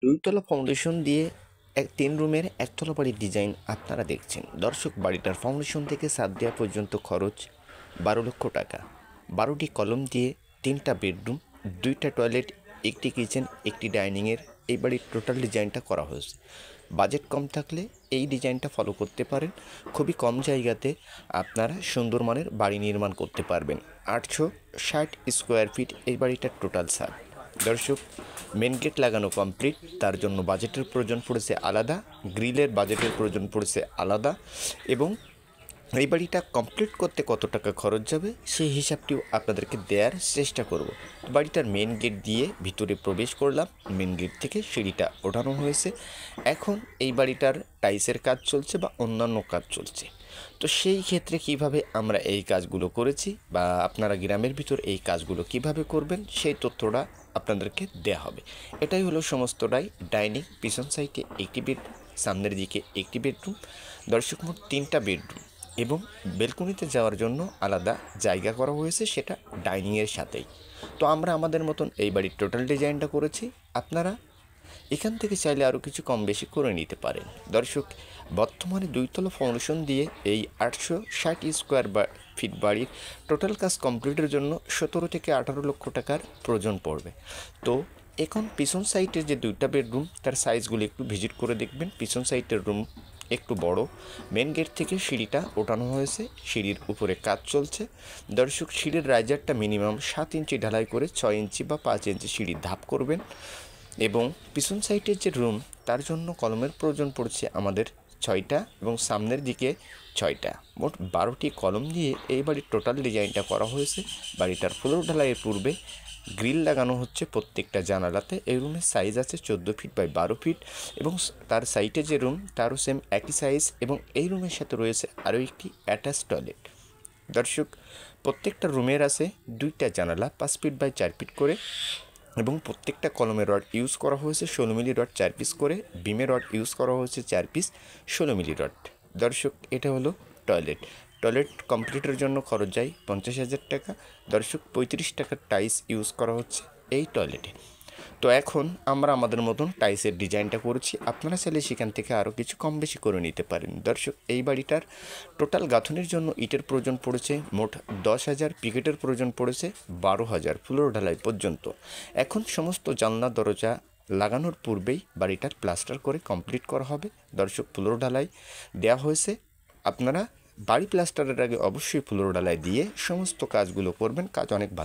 দুইতলা foundation দিয়ে 3 রুমের একতলা বাড়ির ডিজাইন আপনারা দেখছেন। দর্শক, বাড়িটার ফাউন্ডেশন থেকে ছাদ দেওয়া পর্যন্ত খরচ 12 লক্ষ টাকা। 12টি কলম দিয়ে 3টা বেডরুম, 2টা টয়লেট, একটি কিচেন, একটি ডাইনিংয়ের এই বাড়ির টোটাল ডিজাইনটা করা হয়েছে। বাজেট কম থাকলে এই ডিজাইনটা ফলো করতে পারেন। খুবই কম জায়গাতে আপনারা সুন্দর মানের বাড়ি নির্মাণ করতে পারবেন। 860 স্কোয়ার ফিট এই বাড়িটার টোটাল ছাদ। দর্শক, মেন গেট লাগানো কমপ্লিট, তার জন্য বাজেটের প্রয়োজন পড়েছে আলাদা, গ্রিলের বাজেটের প্রয়োজন পড়েছে আলাদা, এবং এই বাড়িটা কমপ্লিট করতে কত টাকা খরচ যাবে সেই হিসাবটিও আপনাদেরকে দেওয়ার চেষ্টা করব। বাড়িটার মেন গেট দিয়ে ভিতরে প্রবেশ করলাম, মেন গেট থেকে সিঁড়িটা ওঠানো হয়েছে। এখন এই বাড়িটার টাইলসের কাজ চলছে বা অন্যান্য কাজ চলছে। তো সেই ক্ষেত্রে কিভাবে আমরা এই কাজগুলো করেছি বা আপনারা গ্রামের ভিতর এই কাজগুলো কিভাবে করবেন সেই তথ্যটা আপনাদেরকে দেয়া হবে। এটাই হলো সমস্তটাই। ডাইনিং, পিছন সাইডে একটি বেডরুম, সামনের দিকে একটি বেডরুম, দর্শক মোট 3টা বেডরুম, এবং বেলকনিতে যাওয়ার জন্য আলাদা জায়গা করা হয়েছে, সেটা ডাইনিংয়ের সাথেই। তো আমরা আমাদের মতন এই বাড়ির টোটাল ডিজাইনটা করেছি। আপনারা এখান থেকে চাইলে আরও কিছু কম বেশি করে নিতে পারেন। দর্শক, বর্তমানে দুইতলা ফাউন্ডেশন দিয়ে এই 860 স্কোয়ার ফিট বাড়ির টোটাল কাজ কমপ্লিটের জন্য 17 থেকে 18 লক্ষ টাকার প্রয়োজন পড়বে। তো এখন পিছন সাইডের যে 2টা বেডরুম, তার সাইজগুলো একটু ভিজিট করে দেখবেন। পিছন সাইডের রুম একটু বড়। মেন গেট থেকে সিঁড়িটা ওঠানো হয়েছে, সিঁড়ির উপরে কাজ চলছে। দর্শক, সিঁড়ির রাইজারটা মিনিমাম 7 ইঞ্চি ঢালাই করে 6 ইঞ্চি বা 5 ইঞ্চি সিঁড়ির ধাপ করবেন। এবং পিছন সাইডের যে রুম, তার জন্য কলমের প্রয়োজন পড়ছে আমাদের 6টা, এবং সামনের দিকে 6টা, মোট 12টি কলম দিয়ে এই বাড়ির টোটাল ডিজাইনটা করা হয়েছে। বাড়িটার ফ্লোর ঢালাইয়ের পূর্বে গ্রিল লাগানো হচ্ছে প্রত্যেকটা জানালাতে। এই রুমের সাইজ আছে 14 ফিট বাই 12 ফিট, এবং তার সাইডে যে রুম তারও সেম একই সাইজ, এবং এই রুমের সাথে রয়েছে আরও একটি অ্যাটাচ টয়লেট। দর্শক, প্রত্যেকটা রুমের আছে 2টা জানালা 5 ফিট বাই 4 ফিট করে, এবং প্রত্যেকটা কলমের রড ইউজ করা হয়েছে 16 মিলি রড 4 পিস করে, বিমের রড ইউজ করা হয়েছে 4 পিস 16 মিলি রড। দর্শক, এটা হলো টয়লেট। টয়লেট কমপ্লিটের জন্য খরচ যায় 50,000 টাকা। দর্শক, 35 টাকার টাইলস ইউজ করা হচ্ছে এই টয়লেটে। তো এখন আমরা আমাদের মতন টাইলসের ডিজাইনটা করেছি। আপনারা চাইলে সেখান থেকে আরও কিছু কম বেশি করে নিতে পারেন। দর্শক, এই বাড়িটার টোটাল গাঁথনির জন্য ইটের প্রয়োজন পড়েছে মোট 10,000, পিকেটের প্রয়োজন পড়েছে 12,000 ফ্লোর ঢালাই পর্যন্ত। এখন সমস্ত জানলা দরজা লাগানোর পূর্বেই বাড়িটার প্লাস্টার করে কমপ্লিট করা হবে। দর্শক, ফ্লোর ঢালাই দেওয়া হয়েছে। আপনারা বাড়ি প্লাস্টারের আগে অবশ্যই ফ্লোর ঢালাই দিয়ে সমস্ত কাজগুলো করবেন, কাজ অনেক ভালো।